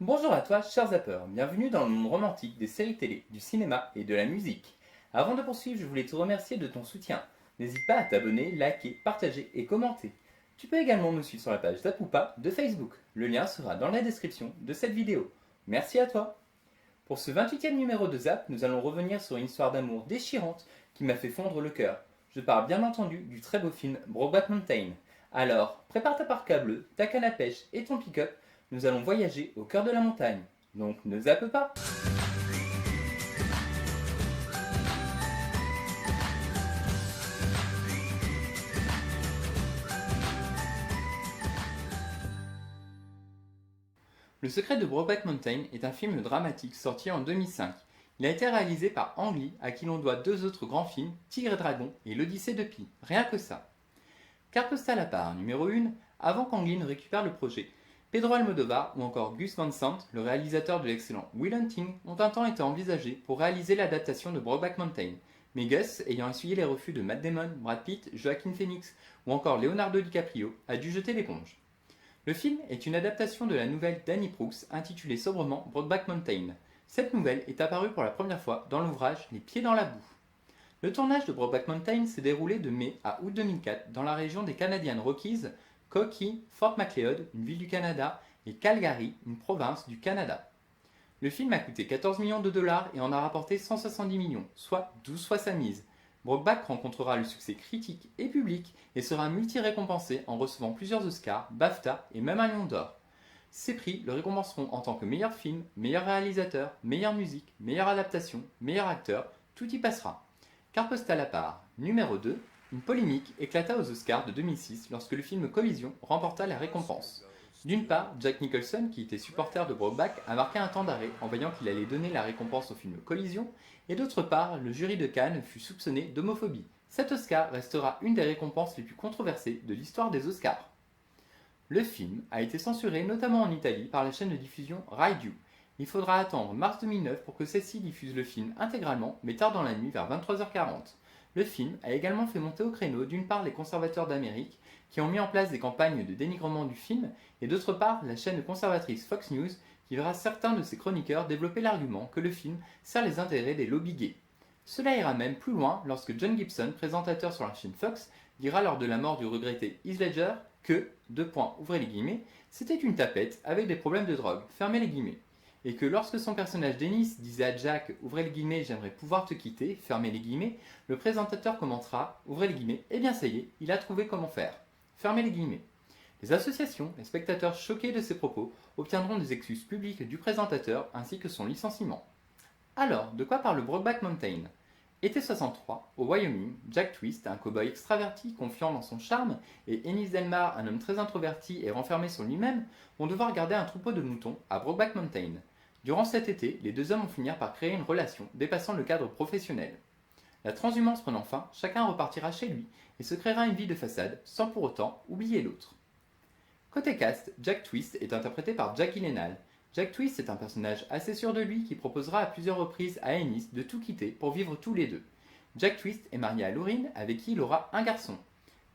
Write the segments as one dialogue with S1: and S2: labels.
S1: Bonjour à toi, chers zappeurs, bienvenue dans le monde romantique des séries télé, du cinéma et de la musique. Avant de poursuivre, je voulais te remercier de ton soutien. N'hésite pas à t'abonner, liker, partager et commenter. Tu peux également nous suivre sur la page Zapoupa de Facebook. Le lien sera dans la description de cette vidéo. Merci à toi. Pour ce 28e numéro de Zap, nous allons revenir sur une histoire d'amour déchirante qui m'a fait fondre le cœur. Je parle bien entendu du très beau film Brokeback Mountain. Alors, prépare ta parka bleue, ta canne à pêche et ton pick-up, nous allons voyager au cœur de la montagne. Donc ne zappe pas. Le secret de Brokeback Mountain est un film dramatique sorti en 2005. Il a été réalisé par Ang Lee, à qui l'on doit deux autres grands films, Tigre et Dragon et l'Odyssée de Pi. Rien que ça. Carte postale à part, numéro 1, avant qu'Ang Lee ne récupère le projet. Pedro Almodovar ou encore Gus Van Sant, le réalisateur de l'excellent Will Hunting, ont un temps été envisagés pour réaliser l'adaptation de Brokeback Mountain. Mais Gus, ayant essuyé les refus de Matt Damon, Brad Pitt, Joaquin Phoenix ou encore Leonardo DiCaprio, a dû jeter l'éponge. Le film est une adaptation de la nouvelle d'Annie Brooks intitulée sobrement Brokeback Mountain. Cette nouvelle est apparue pour la première fois dans l'ouvrage Les Pieds dans la boue. Le tournage de Brokeback Mountain s'est déroulé de mai à août 2004 dans la région des Canadian Rockies, Coquille, Fort Macleod, une ville du Canada, et Calgary, une province du Canada. Le film a coûté 14 millions de dollars et en a rapporté 170 millions, soit 12 fois sa mise. Brokeback rencontrera le succès critique et public et sera multi-récompensé en recevant plusieurs Oscars, BAFTA et même un Lion d'Or. Ces prix le récompenseront en tant que meilleur film, meilleur réalisateur, meilleure musique, meilleure adaptation, meilleur acteur, tout y passera. Carte postale à part, numéro 2, une polémique éclata aux Oscars de 2006 lorsque le film Collision remporta la récompense. D'une part, Jack Nicholson, qui était supporter de Brokeback, a marqué un temps d'arrêt en voyant qu'il allait donner la récompense au film Collision, et d'autre part, le jury de Cannes fut soupçonné d'homophobie. Cet Oscar restera une des récompenses les plus controversées de l'histoire des Oscars. Le film a été censuré notamment en Italie par la chaîne de diffusion Rai Du. Il faudra attendre mars 2009 pour que celle-ci diffuse le film intégralement, mais tard dans la nuit vers 23h40. Le film a également fait monter au créneau d'une part les conservateurs d'Amérique, qui ont mis en place des campagnes de dénigrement du film, et d'autre part la chaîne conservatrice Fox News, qui verra certains de ses chroniqueurs développer l'argument que le film sert les intérêts des lobbies gays. Cela ira même plus loin lorsque John Gibson, présentateur sur la chaîne Fox, dira lors de la mort du regretté Heath Ledger que, ouvrez les guillemets, c'était une tapette avec des problèmes de drogue, fermez les guillemets. Et que lorsque son personnage Dennis disait à Jack, ouvrez les guillemets, j'aimerais pouvoir te quitter, fermez les guillemets, le présentateur commentera, ouvrez les guillemets, eh bien ça y est, il a trouvé comment faire, fermez les guillemets. Les associations, les spectateurs choqués de ces propos, obtiendront des excuses publiques du présentateur ainsi que son licenciement. Alors, de quoi parle Brokeback Mountain? Été 63, au Wyoming, Jack Twist, un cow-boy extraverti confiant dans son charme, et Ennis Delmar, un homme très introverti et renfermé sur lui-même, vont devoir garder un troupeau de moutons à Brokeback Mountain. Durant cet été, les deux hommes vont finir par créer une relation dépassant le cadre professionnel. La transhumance prenant fin, chacun repartira chez lui et se créera une vie de façade sans pour autant oublier l'autre. Côté cast, Jack Twist est interprété par Jack Gyllenhaal. Jack Twist est un personnage assez sûr de lui qui proposera à plusieurs reprises à Ennis de tout quitter pour vivre tous les deux. Jack Twist est marié à Lauryn avec qui il aura un garçon.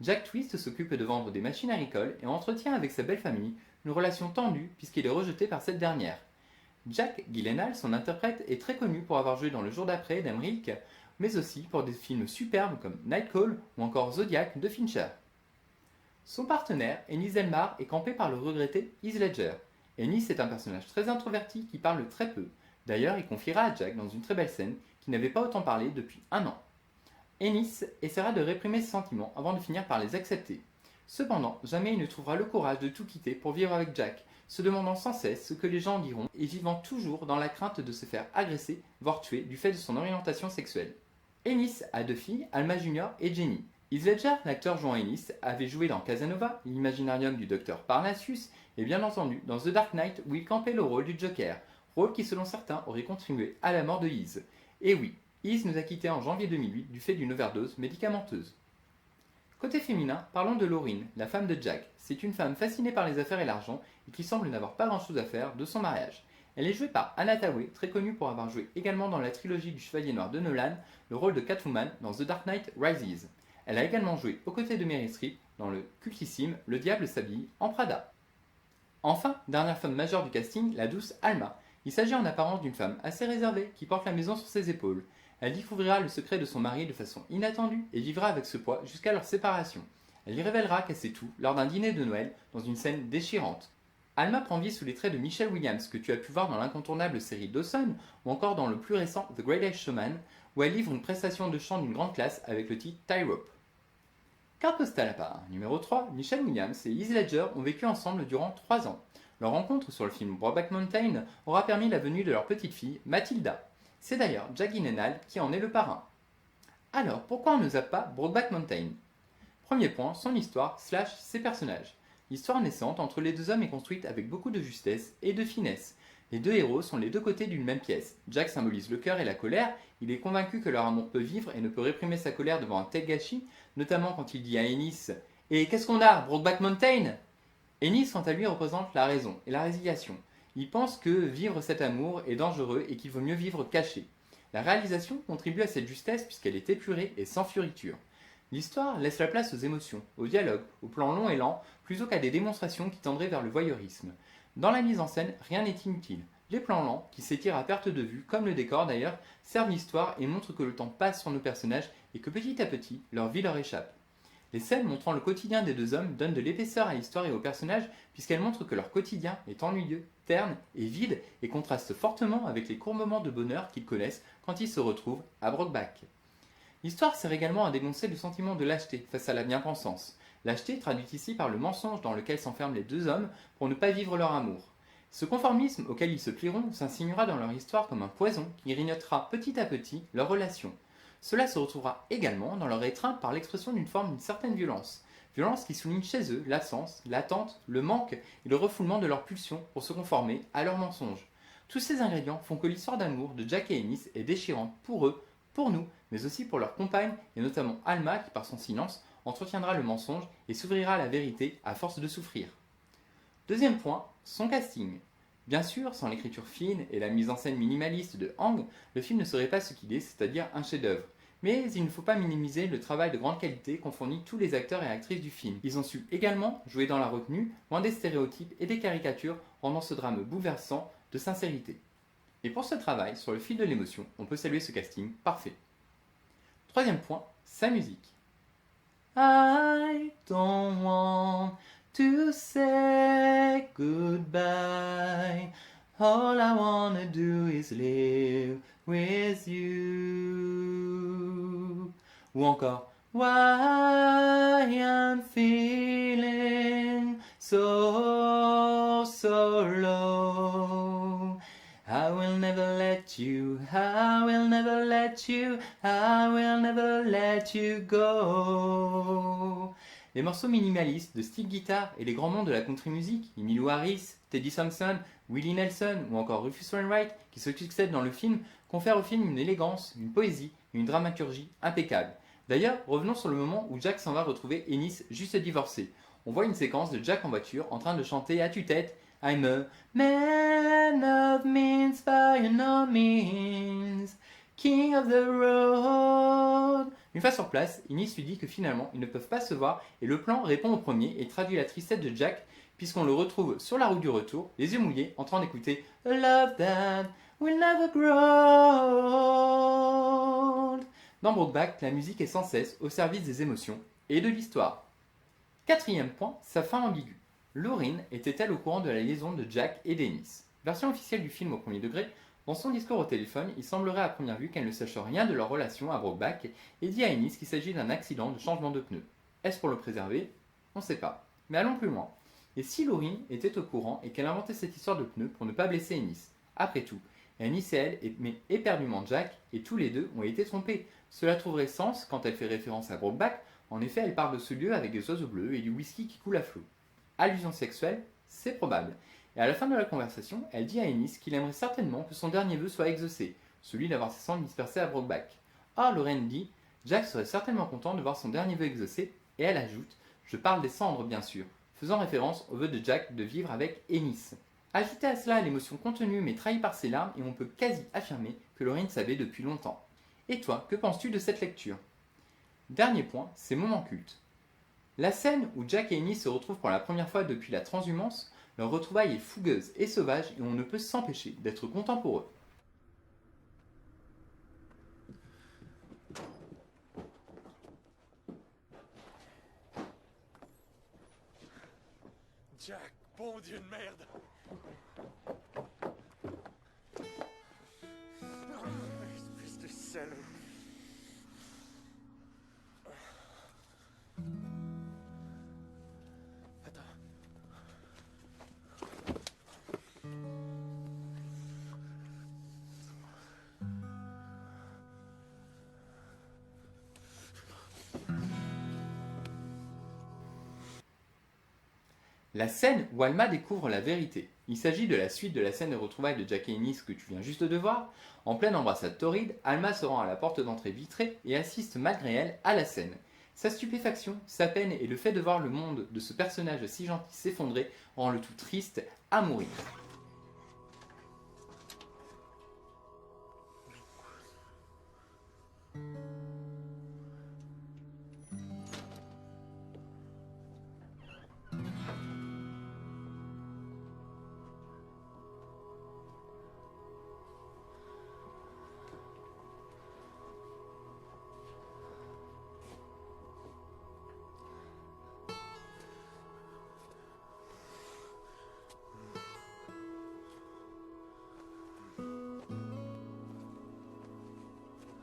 S1: Jack Twist s'occupe de vendre des machines agricoles et entretient avec sa belle famille une relation tendue puisqu'il est rejeté par cette dernière. Jack Gyllenhaal, son interprète, est très connu pour avoir joué dans Le Jour d'après d'Emmerich, mais aussi pour des films superbes comme Nightcall ou encore Zodiac de Fincher. Son partenaire, Ennis Delmar, est campé par le regretté Heath Ledger. Ennis est un personnage très introverti qui parle très peu. D'ailleurs, il confiera à Jack dans une très belle scène qu'il n'avait pas autant parlé depuis un an. Ennis essaiera de réprimer ses sentiments avant de finir par les accepter. Cependant, jamais il ne trouvera le courage de tout quitter pour vivre avec Jack, se demandant sans cesse ce que les gens diront et vivant toujours dans la crainte de se faire agresser, voire tuer du fait de son orientation sexuelle. Ennis a deux filles, Alma Jr. et Jenny. Heath Ledger, l'acteur jouant Ennis, avait joué dans Casanova, l'imaginarium du docteur Parnassus, et bien entendu dans The Dark Knight où il campait le rôle du Joker, rôle qui selon certains aurait contribué à la mort de Heath. Et oui, Heath nous a quittés en janvier 2008 du fait d'une overdose médicamenteuse. Côté féminin, parlons de Lauryn, la femme de Jack. C'est une femme fascinée par les affaires et l'argent et qui semble n'avoir pas grand-chose à faire de son mariage. Elle est jouée par Anna Thaoué, très connue pour avoir joué également dans la trilogie du Chevalier Noir de Nolan, le rôle de Catwoman dans The Dark Knight Rises. Elle a également joué aux côtés de Meryl Streep dans le cultissime Le Diable s'habille en Prada. Enfin, dernière femme majeure du casting, la douce Alma. Il s'agit en apparence d'une femme assez réservée qui porte la maison sur ses épaules. Elle découvrira le secret de son mari de façon inattendue et vivra avec ce poids jusqu'à leur séparation. Elle lui révélera qu'elle sait tout lors d'un dîner de Noël dans une scène déchirante. Alma prend vie sous les traits de Michelle Williams que tu as pu voir dans l'incontournable série Dawson ou encore dans le plus récent The Greatest Showman où elle livre une prestation de chant d'une grande classe avec le titre Tie Rope. Carte postale à part. Numéro 3, Michelle Williams et Heath Ledger ont vécu ensemble durant 3 ans. Leur rencontre sur le film Brokeback Mountain aura permis la venue de leur petite fille, Mathilda. C'est d'ailleurs Jake Gyllenhaal qui en est le parrain. Alors, pourquoi on ne zappe pas Brokeback Mountain? Premier point, son histoire / ses personnages. L'histoire naissante entre les deux hommes est construite avec beaucoup de justesse et de finesse. Les deux héros sont les deux côtés d'une même pièce. Jack symbolise le cœur et la colère, il est convaincu que leur amour peut vivre et ne peut réprimer sa colère devant un tel gâchis, notamment quand il dit à Ennis « Et qu'est-ce qu'on a, Brokeback Mountain ?» Ennis, quant à lui, représente la raison et la résiliation. Il pense que vivre cet amour est dangereux et qu'il vaut mieux vivre caché. La réalisation contribue à cette justesse puisqu'elle est épurée et sans fioriture. L'histoire laisse la place aux émotions, au dialogue, aux plans longs et lents, plutôt qu'à des démonstrations qui tendraient vers le voyeurisme. Dans la mise en scène, rien n'est inutile. Les plans lents, qui s'étirent à perte de vue, comme le décor d'ailleurs, servent l'histoire et montrent que le temps passe sur nos personnages et que petit à petit, leur vie leur échappe. Les scènes montrant le quotidien des deux hommes donnent de l'épaisseur à l'histoire et aux personnages puisqu'elles montrent que leur quotidien est ennuyeux, terne et vide et contraste fortement avec les courts moments de bonheur qu'ils connaissent quand ils se retrouvent à Brokeback. L'histoire sert également à dénoncer le sentiment de lâcheté face à la bien-pensance. Lâcheté traduite ici par le mensonge dans lequel s'enferment les deux hommes pour ne pas vivre leur amour. Ce conformisme auquel ils se plieront s'insinuera dans leur histoire comme un poison qui grignotera petit à petit leur relation. Cela se retrouvera également dans leur étreinte par l'expression d'une forme d'une certaine violence. Violence qui souligne chez eux l'absence, l'attente, le manque et le refoulement de leurs pulsions pour se conformer à leurs mensonges. Tous ces ingrédients font que l'histoire d'amour de Jack et Ennis est déchirante pour eux, pour nous, mais aussi pour leurs compagnes et notamment Alma qui par son silence entretiendra le mensonge et s'ouvrira à la vérité à force de souffrir. Deuxième point, son casting. Bien sûr, sans l'écriture fine et la mise en scène minimaliste de Hang, le film ne serait pas ce qu'il est, c'est-à-dire un chef-d'œuvre. Mais il ne faut pas minimiser le travail de grande qualité qu'ont fourni tous les acteurs et actrices du film. Ils ont su également jouer dans la retenue, loin des stéréotypes et des caricatures, rendant ce drame bouleversant de sincérité. Et pour ce travail, sur le fil de l'émotion, on peut saluer ce casting parfait. Troisième point, sa musique. I don't want to say goodbye. All I wanna do is live with you. Ou encore, why I'm feeling so low. I will never let you, I will never let you, I will never let you go. Les morceaux minimalistes de style guitare et les grands noms de la country music, Emmylou Harris, Teddy Thompson, Willie Nelson ou encore Rufus Wainwright qui se succèdent dans le film, confèrent au film une élégance, une poésie et une dramaturgie impeccables. D'ailleurs, revenons sur le moment où Jack s'en va retrouver Ennis juste divorcé. On voit une séquence de Jack en voiture en train de chanter à tue-tête I'm a man of means by no means, king of the road. Une fois sur place, Ennis lui dit que finalement ils ne peuvent pas se voir et le plan répond au premier et traduit la tristesse de Jack puisqu'on le retrouve sur la route du retour, les yeux mouillés, en train d'écouter A love that will never grow. Dans Brokeback, la musique est sans cesse au service des émotions et de l'histoire. Quatrième point, sa fin ambiguë. Lauryn était-elle au courant de la liaison de Jack et d'Ennis? Version officielle du film au premier degré, dans son discours au téléphone, il semblerait à première vue qu'elle ne sache rien de leur relation à Brokeback et dit à Ennis qu'il s'agit d'un accident de changement de pneu. Est-ce pour le préserver? On ne sait pas. Mais allons plus loin. Et si Lauryn était au courant et qu'elle inventait cette histoire de pneus pour ne pas blesser Ennis? Après tout, Ennis et elle aimaient éperdument Jack et tous les deux ont été trompés. Cela trouverait sens quand elle fait référence à Brokeback. En effet, elle parle de ce lieu avec des oiseaux bleus et du whisky qui coule à flot. Allusion sexuelle, c'est probable. Et à la fin de la conversation, elle dit à Ennis qu'il aimerait certainement que son dernier vœu soit exaucé, celui d'avoir ses cendres dispersées à Brokeback. Or, Lauryn dit Jack serait certainement content de voir son dernier vœu exaucé, et elle ajoute Je parle des cendres, bien sûr, faisant référence au vœu de Jack de vivre avec Ennis. Ajoutez à cela l'émotion contenue mais trahie par ses larmes, et on peut quasi affirmer que Lauryn savait depuis longtemps. Et toi, que penses-tu de cette lecture? Dernier point, ces moments cultes. La scène où Jack et Ennis se retrouvent pour la première fois depuis la transhumance Leur retrouvaille est fougueuse et sauvage et on ne peut s'empêcher d'être content pour eux.
S2: Jack, bon Dieu de merde! Espèce de salaud! Attends.
S1: La scène où Alma découvre la vérité. Il s'agit de la suite de la scène de retrouvailles de Jack et Ennis que tu viens juste de voir. En pleine embrassade torride, Alma se rend à la porte d'entrée vitrée et assiste malgré elle à la scène. Sa stupéfaction, sa peine et le fait de voir le monde de ce personnage si gentil s'effondrer rend le tout triste à mourir.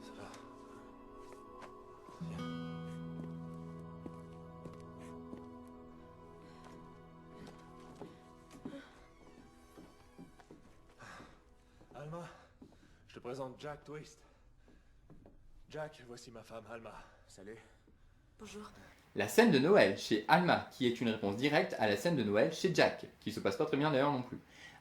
S2: Ça va. Viens. Alma, je te présente Jack Twist. Jack, voici ma femme, Alma. Salut.
S3: Bonjour.
S1: La scène de Noël chez Alma, qui est une réponse directe à la scène de Noël chez Jack, qui se passe pas très bien d'ailleurs non plus.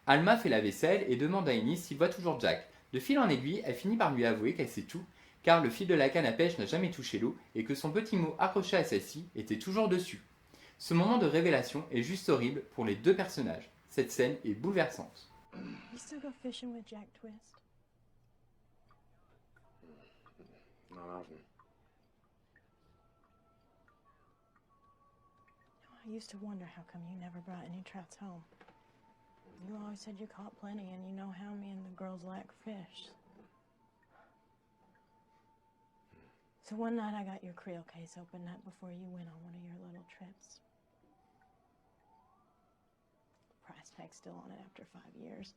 S1: Alma fait la vaisselle et demande à Ennis s'il voit toujours Jack. De fil en aiguille, elle finit par lui avouer qu'elle sait tout, car le fil de la canne à pêche n'a jamais touché l'eau et que son petit mot accroché à celle-ci était toujours dessus. Ce moment de révélation est juste horrible pour les deux personnages. Cette scène est bouleversante.
S3: You still go fishing with Jack Twist?
S2: Not often.
S3: I used to wonder how come you never brought any trouts home. You always said you caught plenty, and you know how me and the girls like fish. So one night I got your creel case open night before you went on one of your little trips. Price tag still on it after 5 years.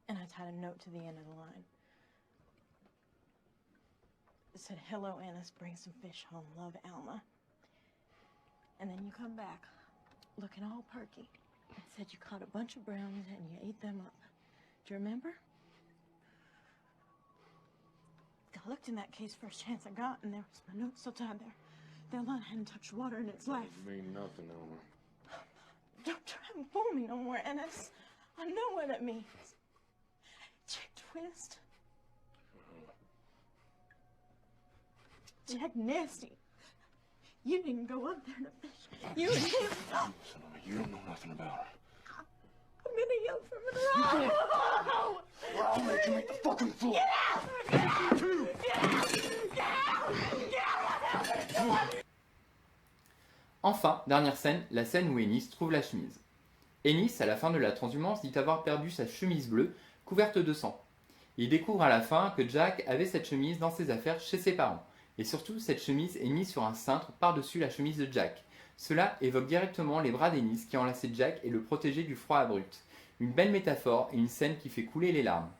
S3: And I tied a note to the end of the line. It said, "Hello, Ennis, bring some fish home. Love, Alma." And then you come back, looking all perky, and said you caught a bunch of brownies and you ate them up. Do you remember? I looked in that case first chance I got, and there was my note still tied there. That line hadn't touched water in its life.
S2: It mean nothing, Alma.
S3: Don't try and fool me no more, Ennis. I know what it means. Jack Twist. Jack Nasty. You didn't go up there to fish. You and him.
S2: Son of a, you don't know nothing about her.
S3: I'm gonna yell from the road.
S2: Or I'll make you make the fucking floor.
S1: Enfin, dernière scène, la scène où Ennis trouve la chemise. Ennis, à la fin de la transhumance, dit avoir perdu sa chemise bleue, couverte de sang. Il découvre à la fin que Jack avait cette chemise dans ses affaires chez ses parents. Et surtout, cette chemise est mise sur un cintre par-dessus la chemise de Jack. Cela évoque directement les bras d'Ennis qui enlaçaient Jack et le protégeaient du froid abrupt. Une belle métaphore et une scène qui fait couler les larmes.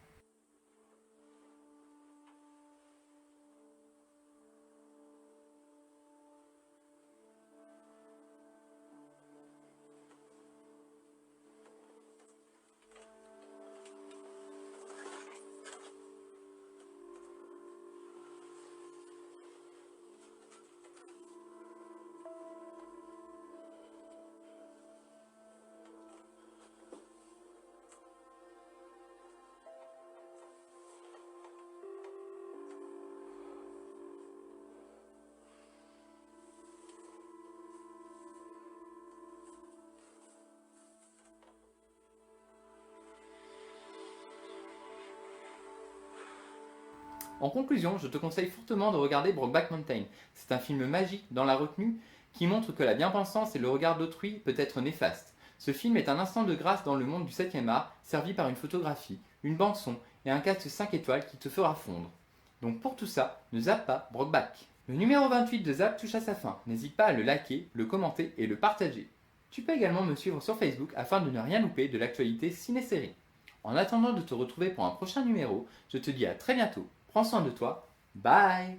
S1: En conclusion, je te conseille fortement de regarder Brokeback Mountain. C'est un film magique dans la retenue qui montre que la bien-pensance et le regard d'autrui peut être néfaste. Ce film est un instant de grâce dans le monde du 7e art, servi par une photographie, une bande-son et un cast 5 étoiles qui te fera fondre. Donc pour tout ça, ne zappe pas Brokeback. Le numéro 28 de Zap touche à sa fin. N'hésite pas à le liker, le commenter et le partager. Tu peux également me suivre sur Facebook afin de ne rien louper de l'actualité ciné-série. En attendant de te retrouver pour un prochain numéro, je te dis à très bientôt. Prends soin de toi. Bye!